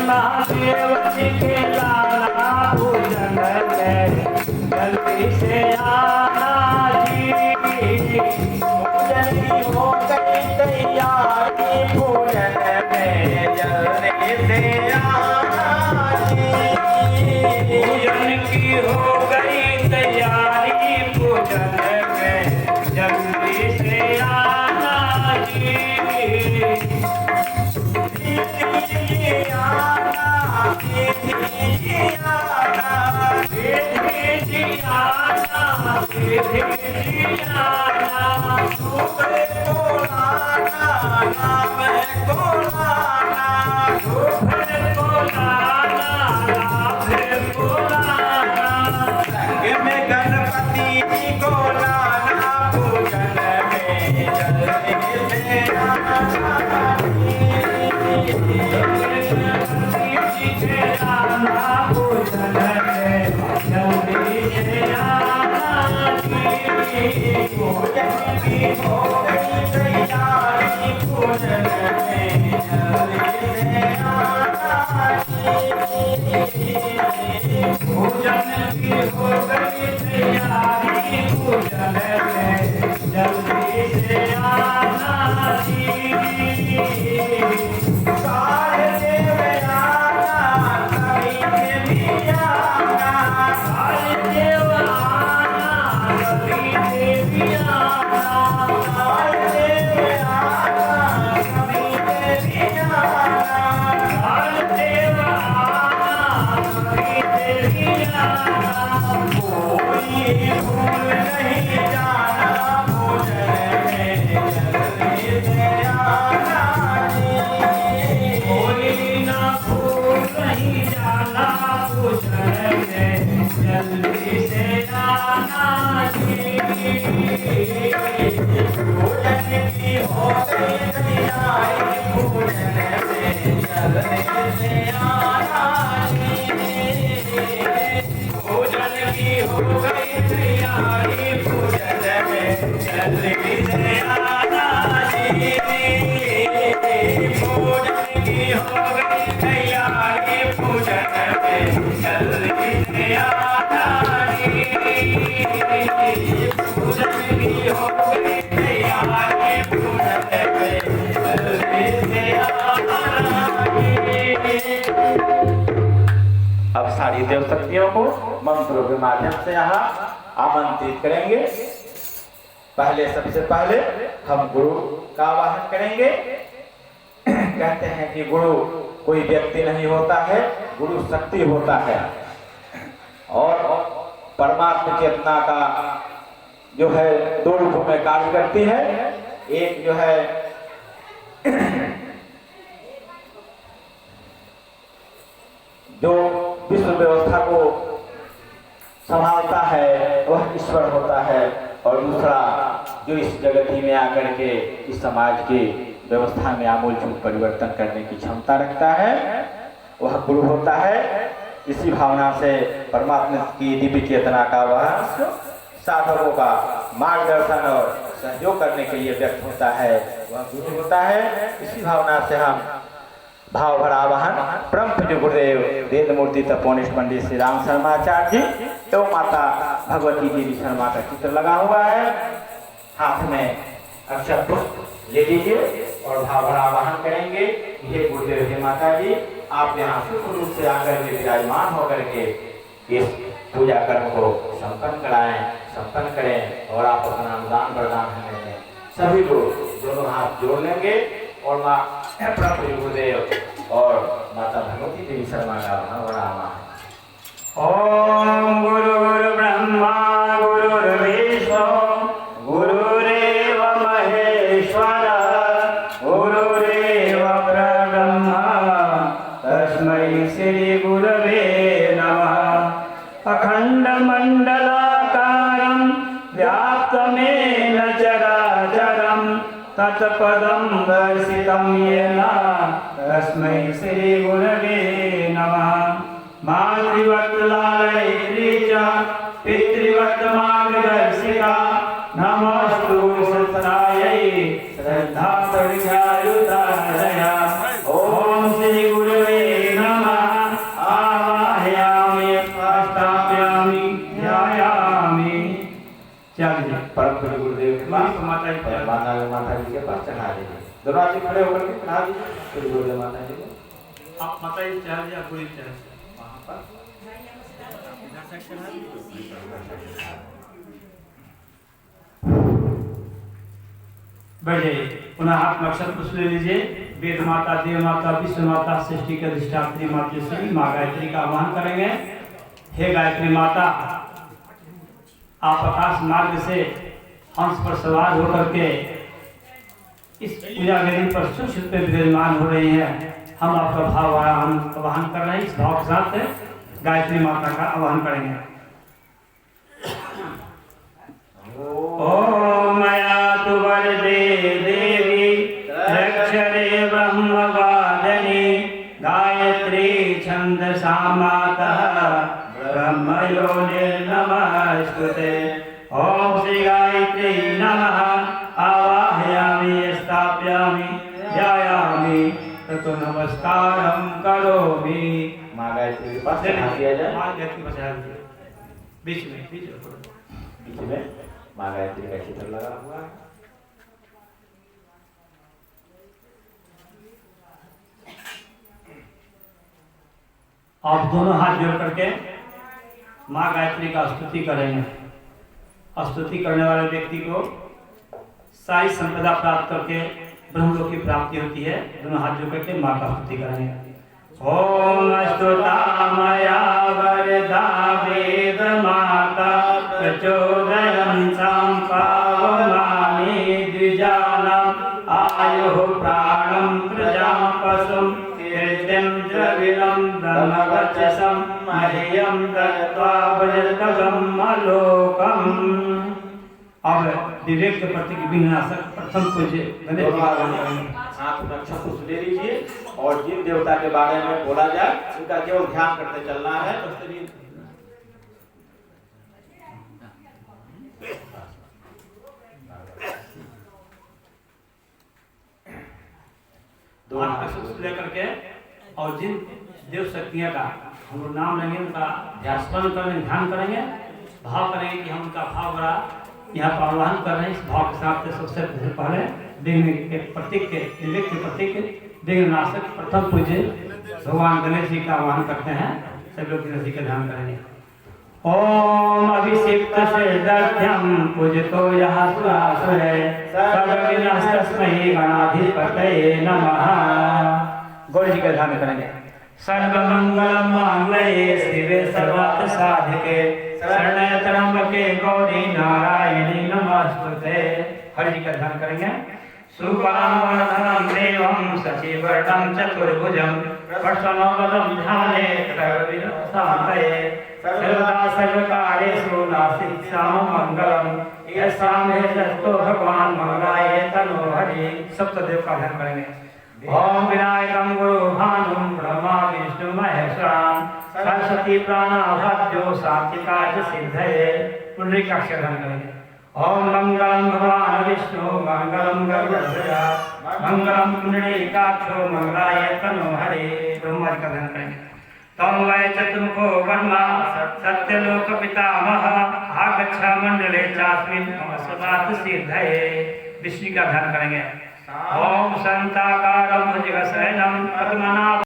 महादेव जी के लाला पूजन में जल्दी से आना जी। पूजन की हो गई तैयारी पूजन में जल्दी से आना जी। पूजन की हो गई तैयारी पूजन में जल्दी से आना जी। गणपति जी को लाना पूजन में जल्दी से आना। पूजन की हो गई तैयारी पूजन में जल्दी से आना जी। पूजन की हो गई तैयारी पूजन में जल्दी से आना जी। सारे देव आना कभी भी आना। सारे देव आना कभी भी आना। सारे देव आना कभी भी आना। सारे देव आना कभी भी आना। कोई भूल नहीं जाना पूजन में जल्दी से आना जी। कोई ना भूल नहीं जाना पूजन में जल्दी से आना जी। पूजन की हो गई तैयारी पूजन में जल्दी से आना जी। पूजन की हो गई तैयारी पूजन में जल्दी से आना जी। पूजन की हो गई तैयारी पूजन में जल्दी से आना जी। पूजन की हो गई तैयारी पूजन में जल्दी से आना जी। अब सारी देव शक्तियों को मंत्रों के माध्यम से यहाँ आमंत्रित करेंगे। पहले सबसे पहले हम गुरु का आवाहन करेंगे। कहते हैं कि गुरु कोई व्यक्ति नहीं होता है, गुरु शक्ति होता है और परमात्मा चेतना का जो है दो रूपों में कार्य करती है। एक जो है जो विश्व व्यवस्था को संभालता है वह ईश्वर होता है और दूसरा जो इस जगती में आकर के इस समाज की व्यवस्था में आमूलचूल परिवर्तन करने की क्षमता रखता है वह गुरु होता है। इसी भावना से परमात्मा की दिव्य चेतना का वह साधकों का मार्गदर्शन और सहयोग करने के लिए व्यक्त होता है, वह गुरु होता है। इसी भावना से हम भाव भरा आवाहन परम पूज्य गुरुदेव वेद मूर्ति तपोनिष्ठ पंडित श्री राम शर्माचार्य जी एवं माता भगवती देवी शर्मा का चित्र लगा हुआ है, हाथ में अक्षत पुष्प ले लीजिए और भाव भरा आवाहन करेंगे। हे गुरुदेव हे माता जी, आप यहाँ सुख रूप से आकर के विराजमान होकर के इस पूजा कर्म को संपन्न कराएं, संपन्न करें और आप अपना अनुदान वरदान हमें दें। सभी लोग दोनों हाथ जोड़ लेंगे और माँ प्रभु गुरुदेव और माता भगवती देवी शर्मा का नाम। ओम गुरुर् ब्रह्मा गुरुर्विष्णु गुरुरेव महेश्वर गुरुरेव परब्रह्म तस्मै श्री गुरवे नमः। अखंड मंडलाकारं व्याप्तमेन चराचरं तत्पदं दर्शितं येन तस्मै श्री गुरवे नमः। मातृवत्लालयित्री च पितृवत् मार्गदर्शिका नमस्तु सत्यायै श्रद्धा परिचायुतारया। ओम श्री दोनों आदमी खड़े होकर के नहा दीजिए, फिर बोले माता जी को। आप बताइए चाहे या पूरी तरह से वहाँ पर बैठ जाइए। पुनः आप अक्षर पुष्प ले लीजिए। वेद माता, देव माता, विश्व माता, सृष्टि के अधिष्ठात्री मातेश्वरी माँ गायत्री का आह्वान करेंगे। हे गायत्री माता, आप आकाश मार्ग से हंस पर सवार होकर के इस पूजा वेदी पर सुख पे विराजमान हो रही है। हम आपका भाव आवाहन कर रहे हैं। इस भाव के साथ गायत्री माता का आह्वान करेंगे। ओम मया तु वरदे देवी अक्षरे ब्रह्मवादिनी गायत्री छंदसा मातः ब्रह्मयोनिर्नमस्तुते। ओम श्री गायत्री नमः। आवाहयामि स्थापयामि ध्यायामि ततो नमस्कारं करोमि। माँ गायत्री के पास नहा दिया जाए। माँ गायत्री के पास बीच में माँ गायत्री का चित्र लगा हुआ है। आप दोनों हाथ जोड़ करके माँ गायत्री का स्तुति करेंगे। स्तुति करने वाले व्यक्ति को सारी संपदा प्राप्त करके ब्रह्मलोक की प्राप्ति होती है। दोनों हाथ जोड़ करके माँ का स्तुति करेंगे। ओम स्तुता मया वरदा वेद माता प्रचोदयन्तां पावनानि द्विजानाम् आयुः प्राणं प्रजां पशुं कीर्तिं द्रविणं ब्रह्मवचसं मह्यं दत्त्वा भजतव्यम् अलोकम्। अब विवेक के प्रति विघ्नाशक प्रथम पूज्य गणेश जी हाथ में अक्षर पुष्प ले लीजिए और जिन देवता के बारे में बोला जाए उनका केवल ध्यान करते चलना है। दो हाथ लेकर के और जिन देव शक्तियों का हम लोग नाम लेंगे, उनका ध्यान करेंगे, ध्यान करेंगे, भाव करेंगे कि हम उनका भाव बड़ा यहाँ पर आह्वान कर रहे हैं। इस भाव के साथ सबसे पहले विघ्न के प्रतीक के विवेक के प्रतीक विघ्ननाशक प्रथम पूज्य भगवान गणेश जी का आह्वान करते हैं। सब लोग गणेश जी का ध्यान करेंगे। ओम अभिषिक्त सिद्धार्थ्यम पूजितो यः सुरासुरे सर्वविघ्नस्तस्मै गणाधिपतये नमः। गौरी जी का ध्यान करेंगे। सर्वमंगलम मांगल्ये शिवे सर्वार्थ साधिके शरण्ये त्र्यंबके गौरी नारायणी नमस्तुते। हरि जी का ध्यान करेंगे। सुपावनधनं देवं शशिवर्णं चतुर्भुजं प्रसन्नवदनं ध्यायेत् सर्वविघ्नोपशान्तये सर्वदा सर्वकार्येषु नास्तिक्ष्यां मंगलम् यस्यां हेतस्तो भगवान् मंगलाय तनो हरि। सप्तदेव का ध्यान करेंगे। ओम विनायकं गुरु भानुं ब्रह्मा विष्णु महेश्वरं सरस्वती प्राणाभाद्यो सात्विकाच सिद्धये। पुंडरी का अक्षर ध्यान करेंगे। ओम मंगलम भगवान विष्णु मंगलम गरुड़ध्वजा मंगलम पुंडरीकाक्षो मंगलाय तनो हरि। ब्रह्मा जी का ध्यान करेंगे। तम वै चतुर्मुखो ब्रह्मा सत्यलोक पितामह आगच्छ मंडले चास्मिन् मम सदात् सिद्धये। विष्णु का ध्यान करेंगे। ओम शांताकारं भुजगशयनं